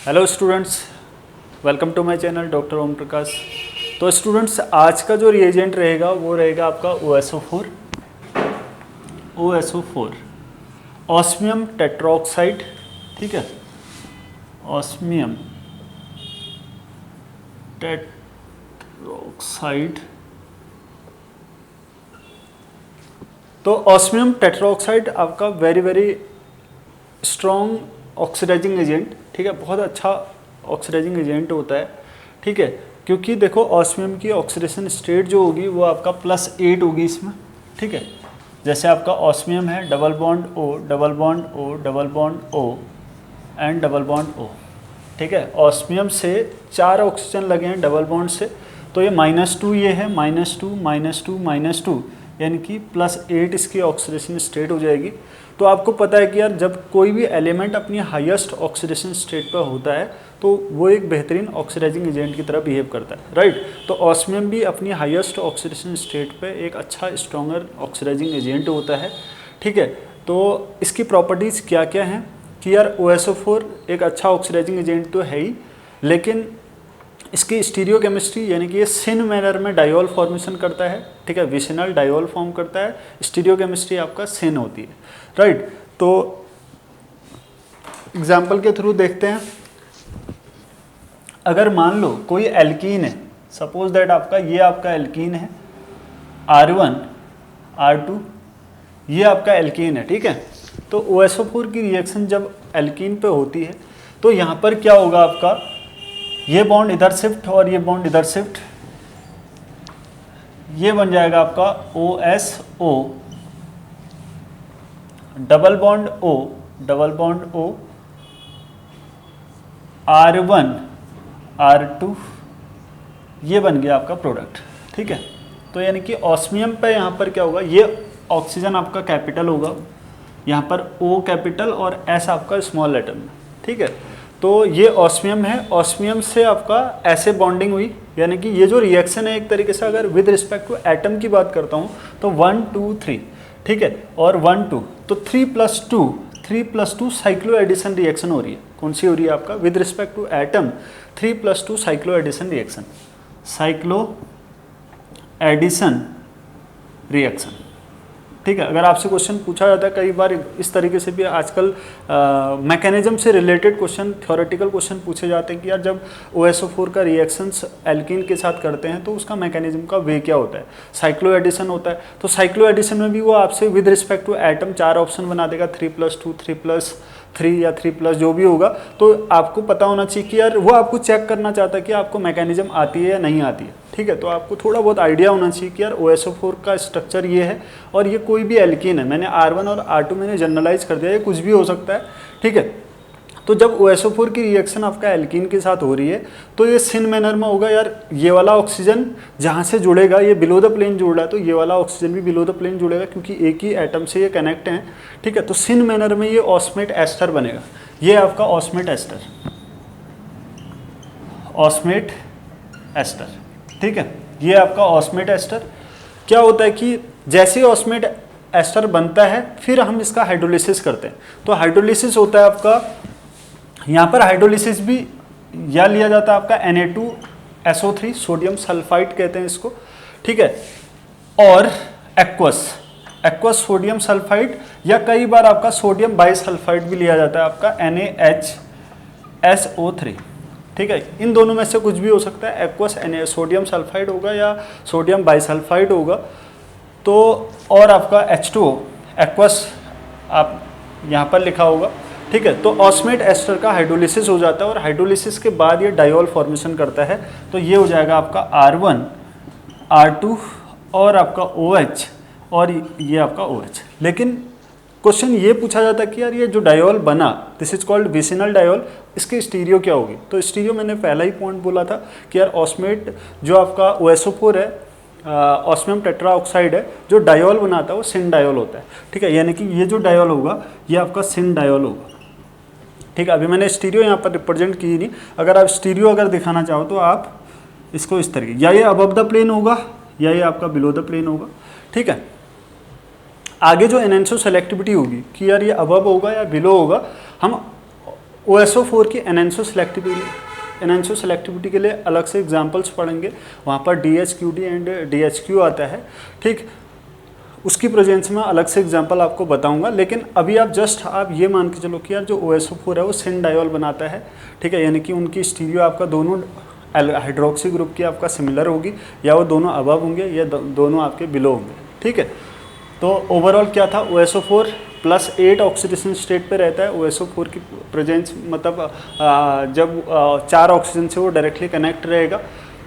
Hello students, welcome to my channel doctor Om Prakash. तो students, आज का जो रिएजेंट रहेगा वो रहेगा आपका OSO4 ऑस्मियम टेट्रोक्साइड। ठीक है, ऑस्मियम टेट्रोक्साइड। तो ऑस्मियम टेट्रोक्साइड आपका वेरी स्ट्रॉन्ग ऑक्सीडाइजिंग एजेंट, ठीक है, बहुत अच्छा ऑक्सीडाइजिंग एजेंट होता है। ठीक है, क्योंकि देखो ऑस्मियम की ऑक्सीडेशन स्टेट जो होगी वो आपका +8 होगी इसमें। ठीक है, जैसे आपका ऑस्मियम है double bond O double bond O double bond O and double bond O। ठीक है, ऑस्मियम से 4 ऑक्सीजन लगे हैं डबल बॉन्ड से, तो ये -2 ये है, -2 यानी कि +8 इसकी ऑक्सीडेशन स्टेट हो जाएगी। तो आपको पता है कि यार जब कोई भी एलिमेंट अपनी हाईएस्ट ऑक्सीडेशन स्टेट पर होता है तो वो एक बेहतरीन ऑक्सीडाइजिंग एजेंट की तरह बिहेव करता है, राइट। तो ऑस्मियम भी अपनी हाईएस्ट ऑक्सीडेशन स्टेट पे एक अच्छा स्ट्रॉन्गर ऑक्सीडाइजिंग एजेंट होता है। ठीक है, तो इसकी प्रॉपर्टीज़ क्या क्या हैं कि यार OSO4 एक अच्छा ऑक्सीडाइजिंग एजेंट तो है ही, लेकिन इसकी स्टीरियोकेमिस्ट्री यानी कि ये सिन मैनर में डायोल फॉर्मेशन करता है। ठीक है, विसिनल डायोल फॉर्म करता है, स्टीरियोकेमिस्ट्री आपका सिन होती है, राइट। तो एग्जाम्पल के थ्रू देखते हैं। अगर मान लो कोई एल्कीन है, सपोज दैट ये आपका एल्कीन है R1 R2, ये आपका एल्कीन है। ठीक है, तो OSO4 की रिएक्शन जब एल्कीन पे होती है तो यहाँ पर क्या होगा, आपका ये बॉन्ड इधर शिफ्ट और ये बॉन्ड इधर शिफ्ट, ये बन जाएगा आपका OSO double bond O R1 R2, ये बन गया आपका प्रोडक्ट। ठीक है, तो यानी कि ऑस्मियम पे यहाँ पर क्या होगा, ये ऑक्सीजन आपका कैपिटल होगा, यहाँ पर O कैपिटल और S आपका स्मॉल लेटर में। ठीक है, तो ये ऑस्मियम है, ऑस्मियम से आपका ऐसे बॉन्डिंग हुई, यानी कि ये जो रिएक्शन है एक तरीके से अगर विद रिस्पेक्ट टू एटम की बात करता हूँ तो 1 2 3, ठीक है, और 1 2, तो 3+2 साइक्लो एडिशन रिएक्शन हो रही है। कौन सी हो रही है आपका with respect to atom, 3+2 cyclo addition reaction, cyclo addition reaction. ठीक है, अगर आपसे क्वेश्चन पूछा जाता है कई बार इस तरीके से भी आजकल मैकेनिज्म से रिलेटेड क्वेश्चन, थ्योरेटिकल क्वेश्चन पूछे जाते हैं कि यार जब OSO4 का रिएक्शंस एल्कीन के साथ करते हैं तो उसका मैकेनिज्म का वे क्या होता है, साइक्लो एडिशन होता है। तो साइक्लो एडिशन में भी वो आपसे with respect to atom 4 option बना देगा, 3+2 3+3 या 3+ जो भी होगा। तो आपको पता होना चाहिए कि यार वो आपको चेक करना चाहता है कि आपको मैकेनिज्म आती है या नहीं आती है। ठीक है, तो आपको थोड़ा बहुत आइडिया होना चाहिए कि यार OSO4 का स्ट्रक्चर ये है और ये कोई भी एल्कीन है। मैंने R1 और R2 मैंने जनरलाइज कर दिया, ये कुछ भी हो सकता है। ठीक है, तो जब OSO4 की रिएक्शन आपका एल्कीन के साथ हो रही है तो ये सिन मैनर में होगा। यार ये वाला ऑक्सीजन जहाँ से जुड़ेगा, ये बिलो द प्लेन जुड़ रहा है, तो ये वाला ऑक्सीजन भी बिलो द प्लेन जुड़ेगा क्योंकि एक ही एटम से ये कनेक्ट हैं। ठीक है, तो सिन मैनर में ये ऑस्मेट एस्टर बनेगा। ये आपका ऑस्मेट एस्टर, ठीक है, ये आपका ऑस्मेट एस्टर। क्या होता है कि जैसे ही ऑस्मेट एस्टर बनता है फिर हम इसका हाइड्रोलिसिस करते हैं। तो हाइड्रोलिसिस होता है आपका, यहाँ पर हाइड्रोलिसिस भी या लिया जाता है आपका Na2SO3, सोडियम सल्फाइड कहते हैं इसको। ठीक है, और एक्वस सोडियम सल्फाइड, या कई बार आपका सोडियम बाइसल्फाइड भी लिया जाता है आपका NaHSO3। ठीक है, इन दोनों में से कुछ भी हो सकता है, एक्वस सोडियम सल्फाइड होगा या सोडियम बाइसल्फाइड होगा। तो और आपका H2O एक्वस आप यहाँ पर लिखा होगा। ठीक है, तो ऑस्मेट एस्टर का हाइड्रोलिसिस हो जाता है और हाइड्रोलिसिस के बाद ये डायोल फॉर्मेशन करता है। तो ये हो जाएगा आपका R1 R2 और आपका OH और ये आपका OH। लेकिन क्वेश्चन ये पूछा जाता है कि यार ये जो डायोल बना, this is called vicinal diol, इसकी स्टीरियो क्या होगी। तो स्टीरियो मैंने पहला ही पॉइंट बोला था कि यार ऑस्मेट जो आपका OSO4 है, ऑस्मियम टेट्राऑक्साइड है, जो डायोल बनाता है वो सिन डायोल होता है। ठीक है, यानी कि ये जो डायोल होगा ये आपका सिन डायोल होगा। ठीक है, अभी मैंने स्टीरियो यहाँ पर रिप्रेजेंट की नहीं। अगर आप स्टीरियो अगर दिखाना चाहो तो आप इसको इस तरीके, या ये अबव द प्लेन होगा या ये आपका बिलो द प्लेन होगा। ठीक है, आगे जो एनएनसो सेलेक्टिविटी होगी कि यार ये अबव होगा या बिलो होगा, हम OSO4 की एनएंसो सेलेक्टिविटी के लिए अलग से एग्जांपल्स पढ़ेंगे, वहाँ पर DHQD एंड DHQ आता है, ठीक। उसकी प्रेजेंस में अलग से एग्जांपल आपको बताऊंगा, लेकिन अभी आप जस्ट आप ये मान के चलो कि यार जो OSO4 है वो सिन डायोल बनाता है, ठीक है, यानी कि उनकी स्टीरियो आपका दोनों हाइड्रोक्सी ग्रुप की आपका सिमिलर होगी, या वो दोनों अबव होंगे या दोनों आपके बिलो होंगे, ठीक है। तो ओवरऑल क्या था, OSO4 +8 ऑक्सीडेशन स्टेट पे रहता है। OSO4 की प्रेजेंस मतलब जब 4 ऑक्सीजन से वो डायरेक्टली कनेक्ट रहेगा।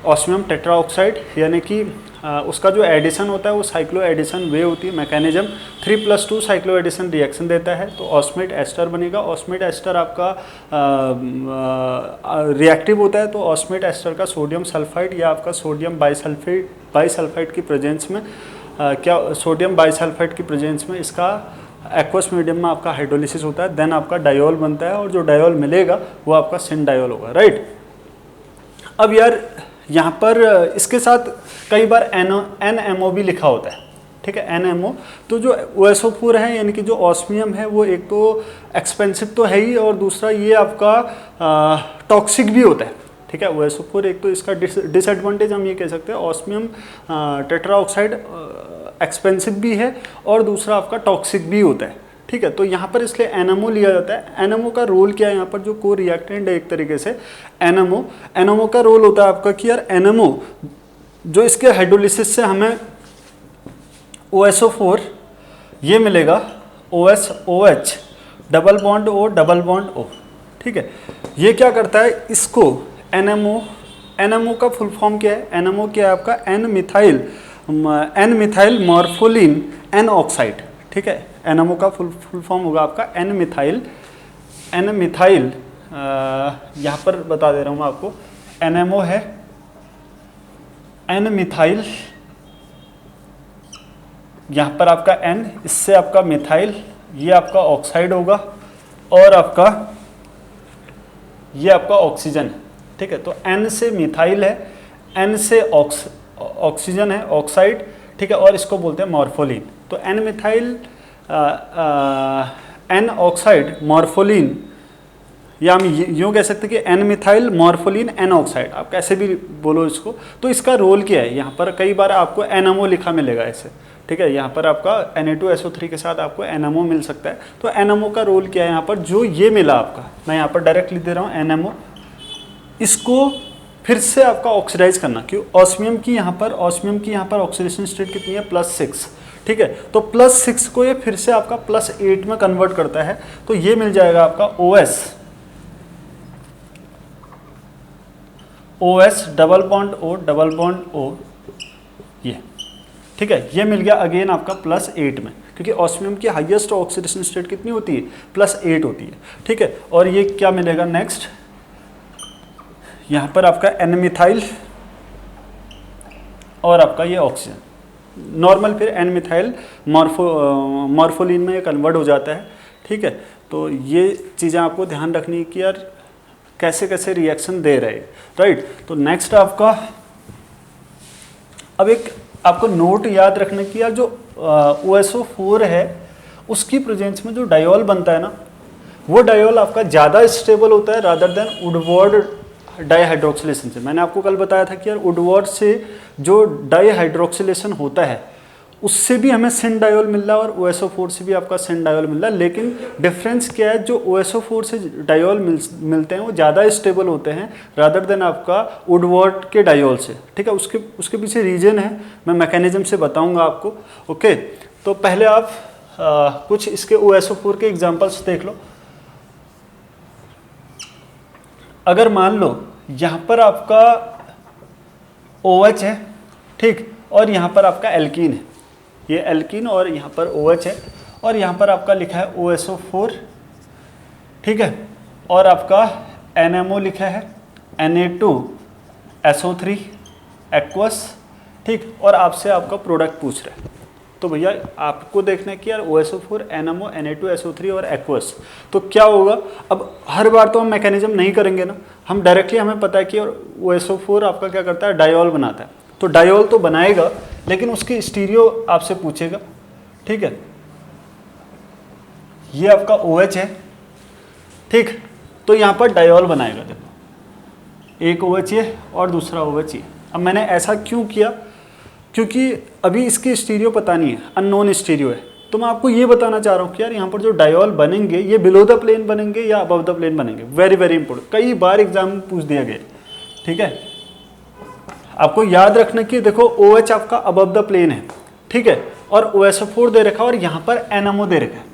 ऑस्मियम टेट्राऑक्साइड यानी कि उसका जो एडिशन होता है वो साइक्लो एडिशन वे होती है, मैकेनिज्म 3+2 साइक्लो एडिशन रिएक्शन देता है, तो ऑस्मेट एस्टर बनेगा। ऑस्मेट एस्टर आपका रिएक्टिव होता है, तो ऑस्मेट एस्टर का सोडियम सल्फाइड या आपका सोडियम बाइसल्फाइड की प्रेजेंस में सोडियम बाइसल्फाइड की प्रेजेंस में इसका एक्वस मीडियम में आपका हाइड्रोलिसिस होता है, देन आपका डायोल बनता है, और जो डायोल मिलेगा वो आपका सिन डायोल होगा, राइट। अब यार यहाँ पर इसके साथ कई बार NMO भी लिखा होता है, ठीक है, NMO। तो जो OSO4 है यानी कि जो ऑस्मियम है वो एक तो एक्सपेंसिव तो है ही, और दूसरा ये आपका टॉक्सिक भी होता है, ठीक है। OSO4 एक तो इसका डिसएडवांटेज हम ये कह सकते हैं, ऑस्मियम टेट्राऑक्साइड एक्सपेंसिव भी है और दूसरा आपका टॉक्सिक भी होता है, ठीक है। तो यहाँ पर इसलिए NMO लिया जाता है। NMO का रोल क्या है, यहाँ पर जो को रिएक्टेंट है एक तरीके से NMO का रोल होता है आपका कि यार NMO जो इसके हाइड्रोलिसिस से हमें OSO4 ये मिलेगा OSOH डबल बॉन्ड O, ठीक है। ये क्या करता है, इसको NMO का फुल फॉर्म क्या है, NMO क्या है आपका N मिथाइल मॉर्फोलिन N ऑक्साइड, ठीक है। NMO का फुल फॉर्म होगा आपका N मिथाइल यहाँ पर बता दे रहा हूँ मैं आपको, NMO है N मिथाइल, यहाँ पर आपका N, इससे आपका मिथाइल, ये आपका ऑक्साइड होगा, और आपका ये आपका ऑक्सीजन है, ठीक है। तो N से मिथाइल है, N से ऑक्सीजन है, ऑक्साइड, ठीक है, और इसको बोलते हैं मॉर्फोलिन। तो N मिथाइल N ऑक्साइड मॉर्फोलिन, या हम यूँ कह सकते हैं कि N मिथाइल मॉर्फोलिन N ऑक्साइड, आप कैसे भी बोलो इसको। तो इसका रोल क्या है, यहाँ पर कई बार आपको NMO लिखा मिलेगा ऐसे, ठीक है। यहाँ पर आपका Na2SO3 के साथ आपको NMO मिल सकता है। तो NMO का रोल क्या है, यहाँ पर जो ये मिला आपका, मैं यहाँ पर डायरेक्ट लिख दे रहा हूँ NMO, इसको फिर से आपका ऑक्सीडाइज करना, क्यों, ऑस्मियम की यहाँ पर ऑक्सीडेशन स्टेट कितनी है, +6, ठीक है। तो +6 को ये फिर से आपका +8 में कन्वर्ट करता है, तो ये मिल जाएगा आपका OS डबल बॉन्ड O ये, ठीक है। ये मिल गया अगेन आपका +8 में, क्योंकि ऑस्मियम की हाईएस्ट ऑक्सीडेशन स्टेट कितनी होती है, +8 होती है, ठीक है। और ये क्या मिलेगा नेक्स्ट, यहाँ पर आपका N मिथाइल और आपका ये ऑक्सीजन, नॉर्मल फिर N मिथाइल मॉर्फोलिन में ये कन्वर्ट हो जाता है, ठीक है। तो ये चीज़ें आपको ध्यान रखनी है कि यार कैसे कैसे रिएक्शन दे रहे हैं, राइट। तो नेक्स्ट आपका अब एक आपको नोट याद रखने की, यार जो OSO4 है उसकी प्रेजेंस में जो डायोल बनता है ना, वो डायोल आपका ज़्यादा स्टेबल होता है रादर देन वुडवर्ड डाईहाइड्रोक्सिलेशन से। मैंने आपको कल बताया था कि यार वुडवर्ड से जो डाईहाइड्रोक्सिलेशन होता है उससे भी हमें सिन डायोल मिल रहा है, और OSO4 से भी आपका सिन डायोल मिल रहा है, लेकिन डिफरेंस क्या है, जो OSO4 से डायोल मिलते हैं वो ज़्यादा स्टेबल होते हैं रादर देन आपका वुडवर्ड के डायोल से, ठीक है। उसके पीछे रीजन है, मैं मैकेनिज्म से बताऊंगा आपको, ओके। तो पहले आप कुछ इसके OSO4 के एग्जाम्पल्स देख लो। अगर मान लो यहाँ पर आपका OH है, ठीक, और यहाँ पर आपका एल्कीन है, ये एल्कीन और यहाँ पर OH है, और यहाँ पर आपका लिखा है OSO4, ठीक है, और आपका NMO लिखा है Na2SO3 एक्वस, ठीक, और आपसे आपका प्रोडक्ट पूछ रहा है। तो भैया आपको देखना है कि यार OSO4 NMO Na2SO3 और एक्वस, तो क्या होगा। अब हर बार तो हम मैकेनिज्म नहीं करेंगे ना, हम डायरेक्टली, हमें पता है कि OSO4 आपका क्या करता है, डायोल बनाता है। तो डायोल तो बनाएगा, लेकिन उसकी स्टीरियो आपसे पूछेगा, ठीक है। ये आपका OH है, ठीक, तो यहाँ पर डायोल बनाएगा। देखो एक OH ये और दूसरा OH ये। अब मैंने ऐसा क्यों किया, क्योंकि अभी इसकी स्टीरियो पता नहीं है, अननोन स्टीरियो है। तो मैं आपको ये बताना चाह रहा हूँ कि यार यहाँ पर जो डायोल बनेंगे ये बिलो द प्लेन बनेंगे या अबव द प्लेन बनेंगे। वेरी वेरी इंपॉर्टेंट, कई बार एग्जाम में पूछ दिया गया। ठीक है, आपको याद रखना कि देखो OH आपका अबव द प्लेन है, ठीक है, और OSO4 दे रखा है और यहाँ पर NMO दे रखा है।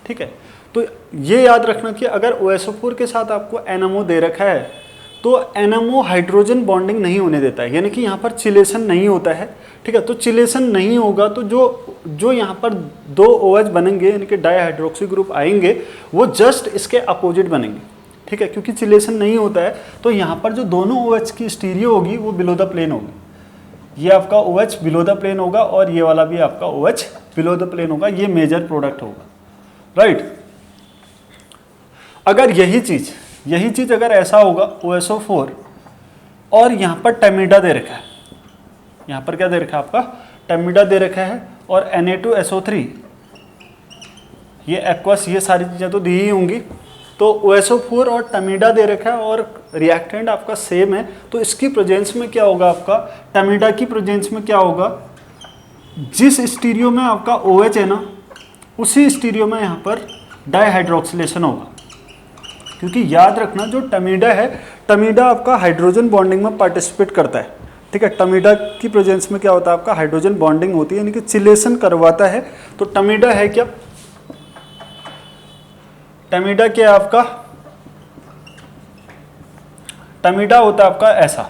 ठीक है, तो ये याद रखना कि अगर OSO4 के साथ आपको NMO दे रखा है तो NMO हाइड्रोजन बॉन्डिंग नहीं होने देता है, यानी कि यहाँ पर चिलेशन नहीं होता है। ठीक है, तो चिलेशन नहीं होगा तो जो यहाँ पर दो OH बनेंगे यानी कि डाईहाइड्रोक्सी ग्रुप आएंगे वो जस्ट इसके अपोजिट बनेंगे। ठीक है, क्योंकि चिलेशन नहीं होता है तो यहाँ पर जो दोनों OH की स्टीरियो होगी वो बिलो द प्लेन होगी। ये आपका OH बिलो द प्लेन होगा और ये वाला भी आपका OH बिलो द प्लेन होगा। ये मेजर प्रोडक्ट होगा, राइट। अगर यही चीज अगर ऐसा होगा OSO4 और यहाँ पर टमीडा दे रखा है, यहाँ पर क्या दे रखा है आपका टमीडा दे रखा है और Na2SO3 ये एक्वस, ये सारी चीज़ें तो दी ही होंगी। तो OSO4 और टमीडा दे रखा है और रिएक्टेंट आपका सेम है, तो इसकी प्रेजेंस में क्या होगा आपका टमीडा की प्रेजेंस में क्या होगा, जिस स्टीरियो में आपका OH है ना उसी स्टीरियो में यहाँ पर डाईहाइड्रोक्सिलेशन होगा। क्योंकि याद रखना जो टमीडा है, टमीडा आपका हाइड्रोजन बॉन्डिंग में पार्टिसिपेट करता है। ठीक है, टमीडा की प्रेजेंस में क्या होता है आपका हाइड्रोजन बॉन्डिंग होती है, यानी कि चिलेशन करवाता है। तो टमीडा है क्या, टमीडा क्या है आपका, टमीडा होता है आपका ऐसा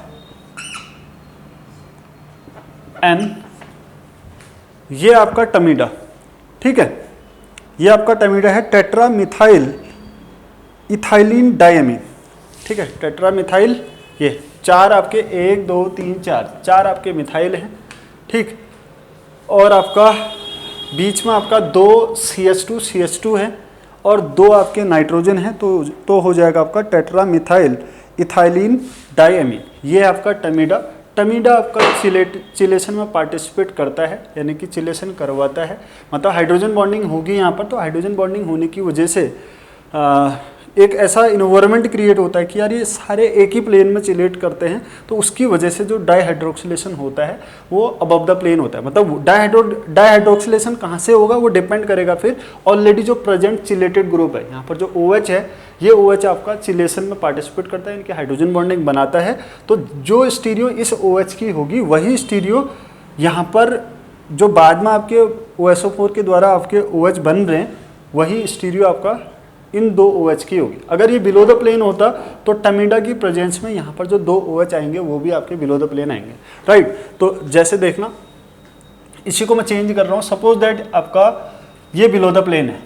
N, ये आपका टमीडा। ठीक है, ये आपका टमीडा है टेट्रा मिथाइल इथाइलिन डायमीन। ठीक है, टेट्रा मिथाइल, ये चार आपके 1 2 3 4 आपके मिथाइल हैं। ठीक, और आपका बीच में आपका 2 CH2 है और 2 आपके नाइट्रोजन है, तो हो जाएगा आपका टेट्रा मिथाइल इथाइलिन डायमीन। ये आपका टमीडा। टमीडा आपका चिलेशन में पार्टिसिपेट करता है, यानी कि चिलेशन करवाता है, मतलब हाइड्रोजन बॉन्डिंग होगी यहाँ पर। तो हाइड्रोजन बॉन्डिंग होने की वजह से एक ऐसा इन्वायरमेंट क्रिएट होता है कि यार ये सारे एक ही प्लेन में चिलेट करते हैं, तो उसकी वजह से जो डाईहाइड्रोक्सिलेशन होता है वो अबव द प्लेन होता है। मतलब डाईहाइड्रोक्सिलेशन कहाँ से होगा वो डिपेंड करेगा फिर ऑलरेडी जो प्रेजेंट चिलेटेड ग्रुप है। यहाँ पर जो OH है, ये OH आपका चिलेशन में पार्टिसिपेट करता है, इनके हाइड्रोजन बॉन्डिंग बनाता है। तो जो स्टीरियो इस OH की होगी वही स्टीरियो यहाँ पर जो बाद में आपके OSO4 के द्वारा आपके OH बन रहे हैं वही स्टीरियो आपका इन 2 OH की होगी। अगर ये बिलो द प्लेन होता तो टमीडा की प्रेजेंस में यहाँ पर जो 2 OH आएंगे वो भी आपके बिलो द प्लेन आएंगे, राइट। तो जैसे देखना, इसी को मैं चेंज कर रहा हूँ। सपोज दैट आपका ये बिलो द प्लेन है,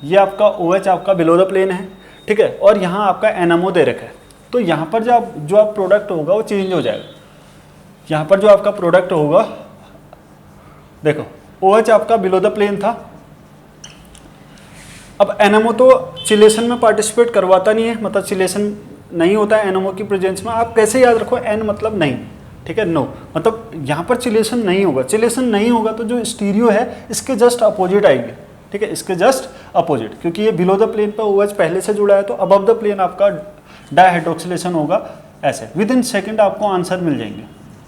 ये आपका OH आपका बिलो द प्लेन है। ठीक है, और यहाँ आपका NMO दे रखा है, तो यहाँ पर जो आप प्रोडक्ट होगा वो चेंज हो जाएगा। यहाँ पर जो आपका प्रोडक्ट होगा, देखो OH आपका बिलो द प्लेन था, अब NMO तो चिलेशन में पार्टिसिपेट करवाता नहीं है, मतलब चिलेशन नहीं होता है NMO की प्रेजेंस में। आप कैसे याद रखो, N मतलब नहीं, ठीक है, नो मतलब यहाँ पर चिलेशन नहीं होगा। चिलेशन नहीं होगा तो जो स्टीरियो है इसके जस्ट अपोजिट आएंगे। ठीक है, इसके जस्ट अपोजिट, क्योंकि ये बिलो द प्लेन पर OH पहले से जुड़ा है, तो अबव द प्लेन आपका डाईहाइड्रोक्सिलेशन होगा। ऐसे विद इन सेकेंड आपको आंसर मिल जाएंगे।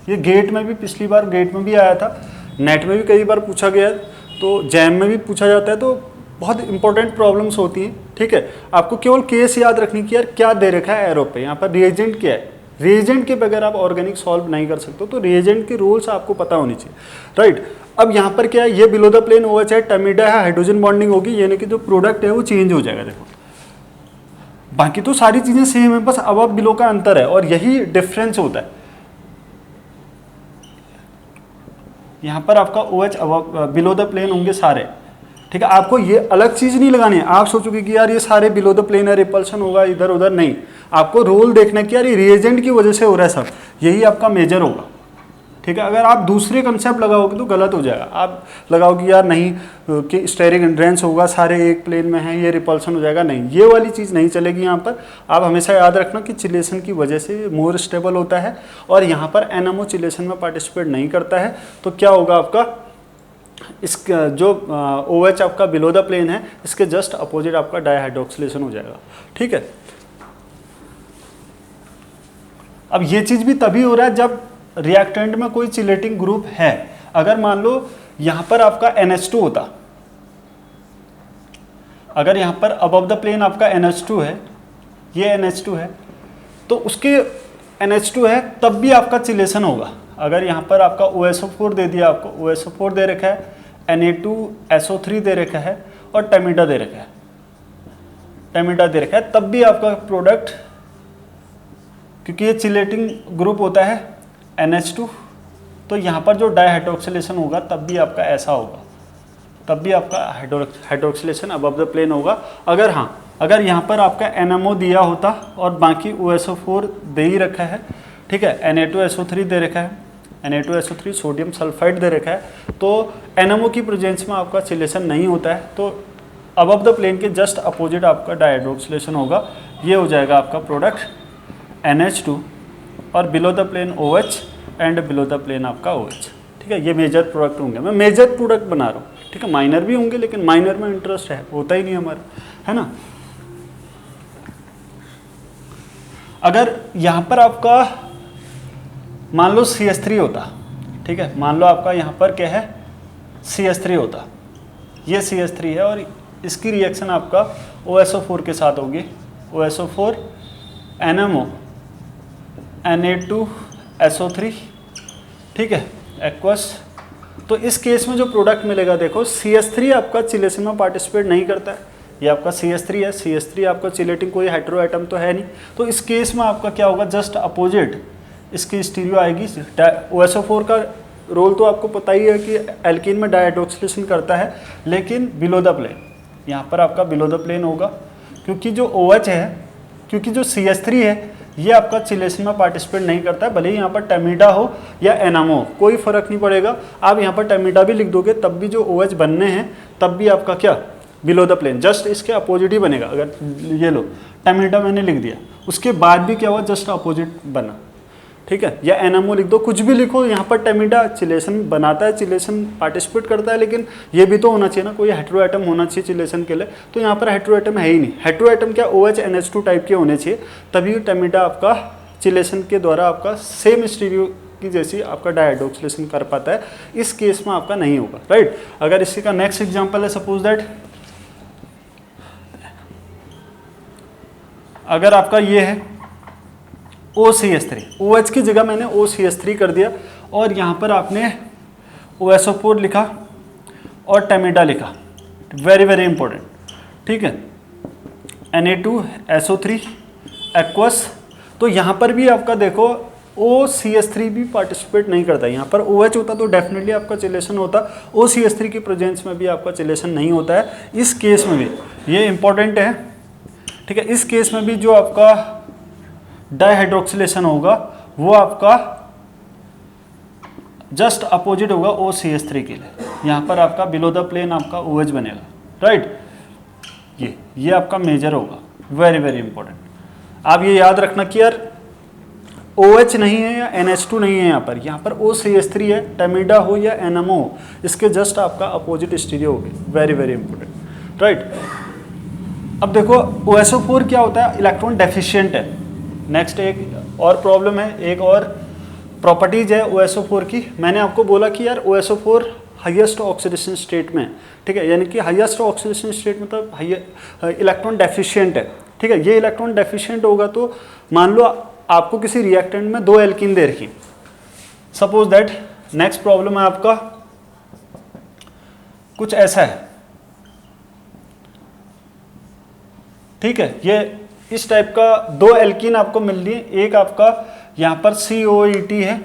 ये गेट में भी, पिछली बार गेट में भी आया था, नेट में भी कई बार पूछा गया, तो जैम में भी पूछा जाता है, तो बहुत इंपॉर्टेंट प्रॉब्लम्स होती हैं। ठीक है, आपको केवल केस याद रखनी कि यार क्या दे रखा है एरो पे, यहाँ पर रिएजेंट क्या है। रिएजेंट के बगैर आप ऑर्गेनिक सॉल्व नहीं कर सकते, तो रिएजेंट के रूल्स आपको पता होनी चाहिए, राइट। अब यहाँ पर क्या है, ये बिलो द प्लेन OH है, टमीडा है, हाइड्रोजन बॉन्डिंग होगी, यानी कि जो प्रोडक्ट है वो चेंज हो जाएगा। देखो बाकी तो सारी चीज़ें सेम है, बस अबव बिलो का अंतर है, और यही डिफरेंस होता है। यहाँ पर आपका OH above below the plane होंगे सारे। ठीक है, आपको ये अलग चीज़ नहीं लगानी है। आप सोचोगे कि यार ये सारे बिलो द प्लेन है, रिपल्शन होगा इधर उधर, नहीं। आपको रोल देखना है कि यार ये रिएजेंट की वजह से हो रहा है सब, यही आपका मेजर होगा। ठीक है, अगर आप दूसरे कंसेप्ट लगाओगे तो गलत हो जाएगा। आप लगाओगे यार नहीं कि स्टेरिक एंड्रेंस होगा, सारे एक प्लेन में हैं, ये रिपल्सन हो जाएगा, नहीं, ये वाली चीज़ नहीं चलेगी यहाँ पर। आप हमेशा याद रखना कि चिलेशन की वजह से मोर स्टेबल होता है, और यहाँ पर NMO चिलेशन में पार्टिसिपेट नहीं करता है। तो क्या होगा आपका, इसका जो OH आपका बिलो द प्लेन है, इसके जस्ट अपोजिट आपका डाईहाइड्रोक्सिलेशन हो जाएगा। ठीक है, अब ये चीज़ भी तभी हो रहा है जब रिएक्टेंट में कोई चिलेटिंग ग्रुप है। अगर मान लो यहाँ पर आपका NH2 होता, अगर यहाँ पर अबव द प्लेन आपका NH2 है, ये NH2 है, तो उसके NH2 है तब भी आपका चिलेशन होगा। अगर यहाँ पर आपका OSO4 दे दिया, आपको OSO4 दे रखा है, Na2SO3 दे रखा है और टमीडा दे रखा है, टमीडा दे रखा है, तब भी आपका प्रोडक्ट, क्योंकि ये चिलेटिंग ग्रुप होता है NH2, तो यहाँ पर जो डाइहाइड्रोक्सिलेशन होगा तब भी आपका ऐसा होगा, तब भी आपका हाइड्रोक्सिलेशन अबव द प्लेन होगा। अगर हाँ, अगर यहाँ पर आपका NMO दिया होता और बाकी OSO4 दे ही रखा है, ठीक है, Na2SO3 दे रखा है, Na2SO3 सोडियम सल्फाइड दे रखा है, तो NMO की प्रेजेंस में आपका चिलेशन नहीं होता है, तो अबव द प्लेन के जस्ट अपोजिट आपका डाइहाइड्रोक्सिलेशन होगा। ये हो जाएगा आपका प्रोडक्ट NH2 और below the plane OH and below the plane आपका OH। ठीक है, ये मेजर प्रोडक्ट होंगे, मैं मेजर प्रोडक्ट बना रहा हूँ। ठीक है, माइनर भी होंगे लेकिन माइनर में इंटरेस्ट है, होता ही नहीं हमारा, है ना। अगर यहाँ पर आपका मान लो CH3 होता, ठीक है, मान लो आपका यहाँ पर क्या है CH3 होता, ये CH3 है और इसकी रिएक्शन आपका OSO4 के साथ होगी, OSO4 NMO Na2SO3, ठीक है, एक्वस। तो इस केस में जो प्रोडक्ट मिलेगा, देखो CH3 आपका चिलेशन में पार्टिसिपेट नहीं करता है, ये आपका CH3 है, CH3 आपका चिलेटिंग कोई हेटेरो एटम तो है नहीं, तो इस केस में आपका क्या होगा, जस्ट अपोजिट इसकी स्टीरियो आएगी। OSO4 का रोल तो आपको पता ही है कि एल्कीन में डाइहाइड्रोक्सिलेशन करता है, लेकिन बिलो द प्लेन, यहाँ पर आपका बिलो द प्लेन होगा, क्योंकि जो OH है, क्योंकि जो CH3 है ये आपका चिलेशन में पार्टिसिपेट नहीं करता है, भले ही यहाँ पर टमीडा हो या NMO कोई फर्क नहीं पड़ेगा। आप यहाँ पर टमीडा भी लिख दोगे तब भी जो OH बनने हैं तब भी आपका क्या, बिलो द प्लेन, जस्ट इसके अपोजिट ही बनेगा। अगर ये लो टमीडा मैंने लिख दिया, उसके बाद भी क्या हुआ, जस्ट अपोजिट बना, ठीक है, या NMO लिख दो, कुछ भी लिखो, यहाँ पर टमीडा चिलेशन बनाता है, चिलेशन पार्टिसिपेट करता है, लेकिन ये भी तो होना चाहिए ना, कोई हेटेरो एटम होना चाहिए चिलेशन के लिए, तो यहाँ पर हेटेरो एटम है ही नहीं। हेटेरो एटम क्या OH NH2 टाइप के होने चाहिए, तभी टमीडा आपका चिलेशन के द्वारा आपका सेम स्टीरियो की जैसी आपका डाइहाइड्रोक्सिलेशन कर पाता है। इस केस में आपका नहीं होगा, राइट। अगर इसी का नेक्स्ट एग्जाम्पल है, सपोज दैट अगर आपका ये है OCH3, OH की जगह मैंने OCH3 कर दिया और यहाँ पर आपने OSO4 लिखा और टमीडा लिखा, वेरी वेरी इंपॉर्टेंट, ठीक है, Na2SO3 एक्वस। तो यहाँ पर भी आपका देखो OCH3 भी पार्टिसिपेट नहीं करता, यहाँ पर OH होता तो डेफिनेटली आपका चिलेशन होता, OCH3 की प्रेजेंस में भी आपका चिलेशन नहीं होता है। इस केस में भी ये इंपॉर्टेंट है, ठीक है, इस केस में भी जो आपका डाइहाइड्रोक्सिलेशन होगा वो आपका जस्ट अपोजिट होगा OCH3 के लिए, यहाँ पर आपका बिलो द प्लेन आपका OH बनेगा, राइट। ये आपका मेजर होगा, वेरी वेरी इंपॉर्टेंट। आप ये याद रखना कि यार OH नहीं है या NH2 नहीं है, यहाँ पर OCH3 है, टमीडा हो या NMO हो, इसके जस्ट आपका अपोजिट स्टीरियो होगी, वेरी वेरी इंपॉर्टेंट, राइट। अब देखो OSO4 क्या होता है, इलेक्ट्रॉन डेफिशिएंट है। नेक्स्ट एक और प्रॉब्लम है, एक और प्रॉपर्टीज है OSO4 की। मैंने आपको बोला कि यार OSO4 हाईएस्ट ऑक्सीडेशन स्टेट में, ठीक है, यानी कि हाईएस्ट ऑक्सीडेशन स्टेट मतलब इलेक्ट्रॉन डेफिशिएंट है, ठीक है। ये इलेक्ट्रॉन डेफिशिएंट होगा तो मान लो आपको किसी रिएक्टेंट में 2 एल्कीन दे रखी, सपोज दैट नेक्स्ट प्रॉब्लम है आपका कुछ ऐसा है, ठीक है, ये इस टाइप का 2 एल्कीन आपको मिल रही है, एक आपका यहाँ पर COET है,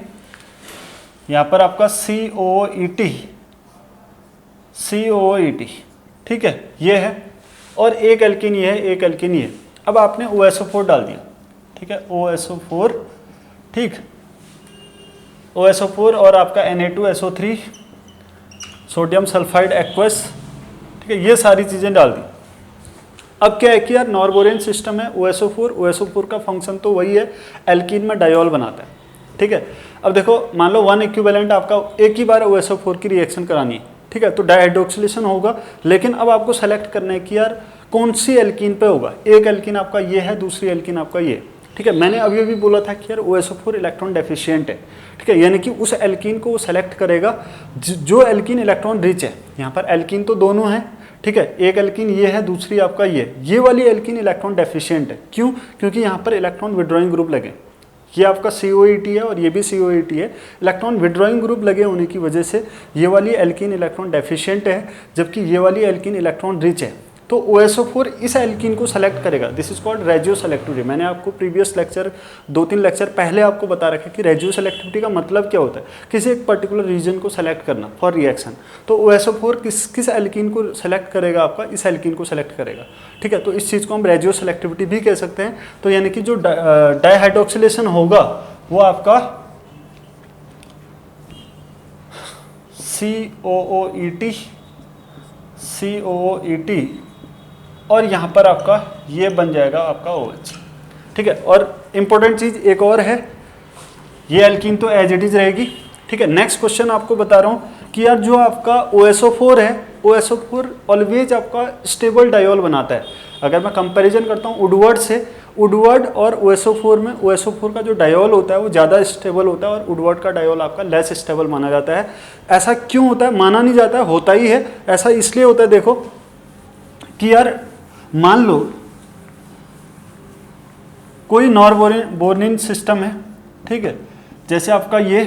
यहाँ पर आपका COET, ठीक है, ये है, और एक एल्कीन ये है, एक एल्कीन ये है। अब आपने OSO4 डाल दिया, ठीक है, OSO4, ठीक, OSO4 और आपका Na2SO3 सोडियम सल्फाइड एक्वस, ठीक है, ये सारी चीज़ें डाल दी। अब क्या है कि यार नॉर्बोरियन सिस्टम है, OSO4 का फंक्शन तो वही है, एल्कीन में डायोल बनाता है, ठीक है। अब देखो मान लो 1 इक्विवेलेंट आपका एक ही बार OSO4 की रिएक्शन करानी है, ठीक है, तो डाइहाइड्रोक्सिलेशन होगा, लेकिन अब आपको सेलेक्ट करना है कि यार कौन सी एल्कीन पे होगा। एक एल्कीन आपका ये है, दूसरी एल्कीन आपका ये, ठीक है, मैंने अभी अभी बोला था कि यार OSO4 इलेक्ट्रॉन डेफिशिएंट है, ठीक है, यानी कि उस एल्कीन को वो सेलेक्ट करेगा जो एल्कीन इलेक्ट्रॉन रिच है। यहाँ पर एल्कीन तो दोनों है, ठीक है, एक एल्कीन ये है, दूसरी आपका ये वाली एल्कीन इलेक्ट्रॉन डेफिशिएंट है। क्यों? क्योंकि यहाँ पर इलेक्ट्रॉन विड्रॉइंग ग्रुप लगे, ये आपका COET है और ये भी COET है, इलेक्ट्रॉन विड्रॉइंग ग्रुप लगे होने की वजह से ये वाली एल्कीन इलेक्ट्रॉन डेफिशिएंट है, जबकि ये वाली एल्कीन इलेक्ट्रॉन रिच है। तो OSO4 इस एल्कीन को सेलेक्ट करेगा, दिस इज कॉल्ड रेजियो सेलेक्टिविटी। मैंने आपको प्रीवियस लेक्चर 2-3 लेक्चर पहले आपको बता रखा है कि रेजियो सेलेक्टिविटी का मतलब क्या होता है, किसी एक पर्टिकुलर रीजन को सेलेक्ट करना फॉर रिएक्शन। तो OSO4 किस एल्कीन को सेलेक्ट करेगा, आपका इस एल्कीन को सेलेक्ट करेगा, ठीक है। तो इस चीज़ को हम रेजियो सेलेक्टिविटी भी कह सकते हैं। तो यानी कि जो डाइहाइड्रोक्सिलेशन होगा वो आपका COOET और यहाँ पर आपका ये बन जाएगा आपका OH, ठीक है। और इम्पोर्टेंट चीज़ एक और है, ये एल्कीन तो एज इट इज रहेगी, ठीक है। नेक्स्ट क्वेश्चन आपको बता रहा हूँ कि यार जो आपका OSO4 है, OSO4 ऑलवेज आपका स्टेबल डायोल बनाता है। अगर मैं कंपैरिजन करता हूँ वुडवर्ड से, वुडवर्ड और OSO4 में OSO4 का जो डायोल होता है वो ज़्यादा स्टेबल होता है और वुडवर्ड का डायोल आपका लेस स्टेबल माना जाता है। ऐसा क्यों होता है? माना नहीं जाता है, होता ही है। ऐसा इसलिए होता है, देखो कि यार मान लो कोई नॉरबोर्निन सिस्टम है, ठीक है, जैसे आपका ये,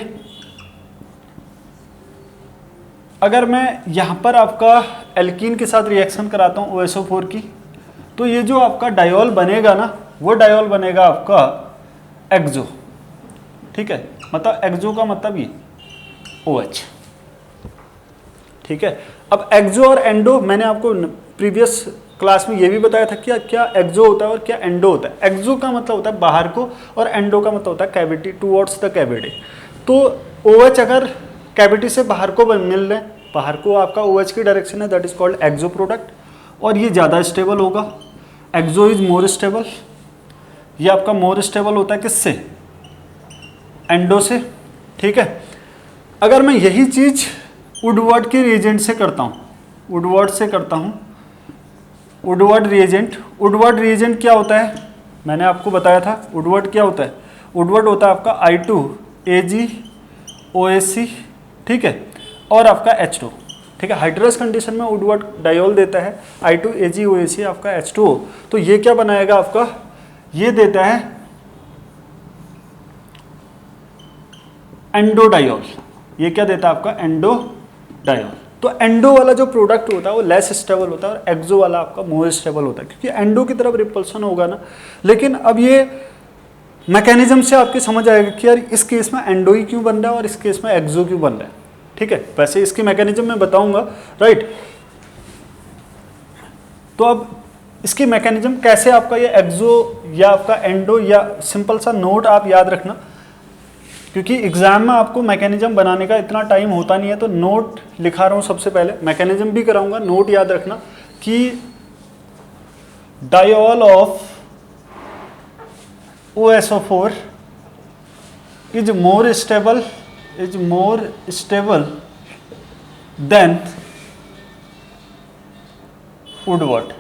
अगर मैं यहाँ पर आपका एल्कीन के साथ रिएक्शन कराता हूँ OSO4 की, तो ये जो आपका डायोल बनेगा ना, वो डायोल बनेगा आपका एक्सो, ठीक है, मतलब एक्सो का मतलब ये OH, ठीक है। अब एक्सो और एंडो, मैंने आपको प्रीवियस क्लास में ये भी बताया था कि क्या एक्सो होता है और क्या एंडो होता है। एक्सो का मतलब होता है बाहर को और एंडो का मतलब होता है कैविटी, टुवर्ड्स द कैविटी। तो OH अगर कैविटी से बाहर को मिल रहे हैं, बाहर को आपका OH की डायरेक्शन है, that is called exo product, और ये ज़्यादा स्टेबल होगा। एक्सो इज मोर स्टेबल, ये आपका मोर स्टेबल होता है किससे? एंडो से, ठीक है। अगर मैं यही चीज़ वुडवर्ड के रिएजेंट से करता हूँ, वुडवर्ड से करता हूँ, वुडवर्ड रिएजेंट क्या होता है? मैंने आपको बताया था वुडवर्ड क्या होता है। वुडवर्ड होता है आपका I2AgOSC, ठीक है, और आपका H2, ठीक है। हाइड्रस कंडीशन में वुडवर्ड डायोल देता है I2AgOSC आपका H2O। तो ये क्या बनाएगा आपका? ये देता है एंडोडायोल। ये क्या देता है आपका? एंडोडायोल। तो एंडो वाला जो प्रोडक्ट होता है वो लेस स्टेबल होता है और एक्सो वाला आपका मोर स्टेबल होता है, क्योंकि एंडो की तरफ रिपल्सन होगा ना। लेकिन अब ये मैकेनिज्म से आपके समझ आएगा कि यार इस केस में एंडो ही क्यों बन रहा है और इस केस में एक्सो क्यों बन रहा है, ठीक है। वैसे इसकी मैकेनिज्म मैं बताऊंगा, राइट। तो अब इसकी मैकेनिज्म कैसे आपका ये एक्सो या आपका एंडो, या सिंपल सा नोट आप याद रखना, क्योंकि एग्जाम में आपको मैकेनिज्म बनाने का इतना टाइम होता नहीं है, तो नोट लिखा रहा हूँ सबसे पहले, मैकेनिज्म भी कराऊंगा। नोट याद रखना कि diol of OSO4 is more stable then Woodward,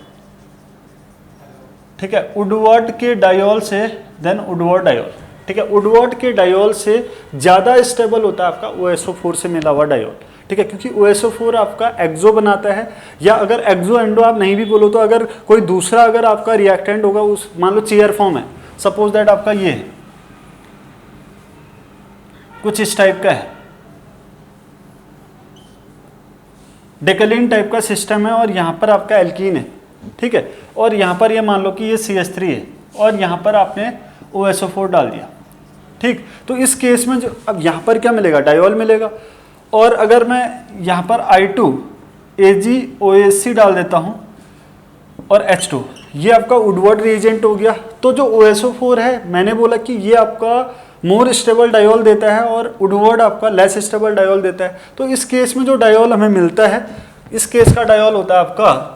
ठीक है। वुडवर्ड के डायोल से देन वुडवर्ड डायोल, ठीक है। वुडवर्ड के डायोल से ज़्यादा स्टेबल होता है आपका OSO4 से मिला हुआ डायोल, ठीक है, क्योंकि OSO4 आपका एक्सो बनाता है। या अगर एक्सो एंडो आप नहीं भी बोलो तो अगर कोई दूसरा अगर आपका रिएक्टेंट होगा, उस मान लो चेयर फॉर्म है, सपोज दैट आपका ये है, कुछ इस टाइप का है, डेकलिन टाइप का सिस्टम है, और यहाँ पर आपका एल्कीन है, ठीक है, और यहाँ पर ये मान लो कि ये CH3 है और यहाँ पर आपने OSO4 डाल दिया, ठीक। तो इस केस में जो अब यहाँ पर क्या मिलेगा? डायोल मिलेगा। और अगर मैं यहाँ पर I2AgOSC डाल देता हूँ और H2, ये आपका वुडवर्ड रिएजेंट हो गया। तो जो OSO4 है, मैंने बोला कि ये आपका मोर स्टेबल डायोल देता है और वुडवर्ड आपका लेस स्टेबल डायोल देता है। तो इस केस में जो डायोल हमें मिलता है, इस केस का डायोल होता है आपका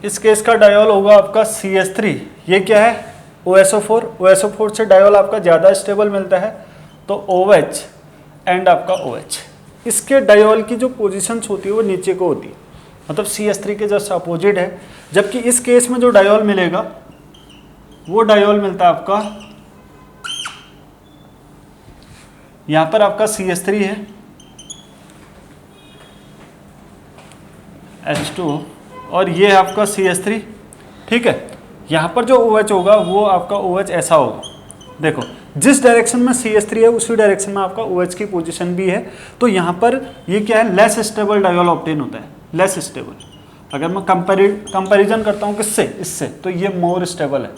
इस केस का डायोल होगा आपका CH3। ये क्या है? OSO4। OSO4 से डायोल आपका ज़्यादा स्टेबल मिलता है, तो OH एंड आपका OH। इसके डायोल की जो पोजीशंस होती है वो नीचे को होती है, मतलब CH3 के जस्ट अपोजिट है। जबकि इस केस में जो डायोल मिलेगा वो डायोल मिलता है आपका, यहां पर आपका CH3 है, H2O, और ये है आपका CH3, ठीक है। यहाँ पर जो OH होगा वो आपका OH ऐसा होगा, देखो जिस डायरेक्शन में CH3 है उसी डायरेक्शन में आपका OH की पोजीशन भी है। तो यहाँ पर ये क्या है, लेस स्टेबल डायोल ऑब्टेन होता है, लेस स्टेबल। अगर मैं कंपैरिजन करता हूँ किससे, इससे, तो ये मोर स्टेबल है,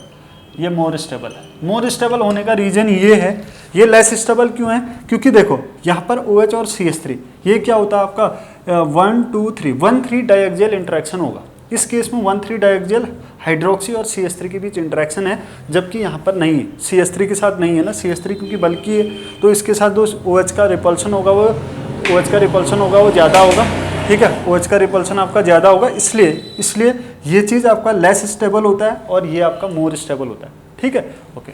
ये मोर स्टेबल है। मोर स्टेबल होने का रीजन ये है, ये लेस स्टेबल क्यों है, क्योंकि देखो यहाँ पर OH और CH3 ये क्या होता है आपका 1 2 3 1 3 डाइएक्सियल इंटरेक्शन होगा। इस केस में 1 3 डाइएक्सियल हाइड्रोक्सी और CH3 के बीच इंटरेक्शन है, जबकि यहाँ पर नहीं है, CH3 के साथ नहीं है ना, CH3 क्योंकि बल्कि है, तो इसके साथ जो OH का रिपल्शन होगा वो ज़्यादा होगा, ठीक है। OH का रिपल्शन आपका ज़्यादा होगा, इसलिए ये चीज़ आपका लेस स्टेबल होता है और ये आपका मोर स्टेबल होता है, ठीक है। ओके।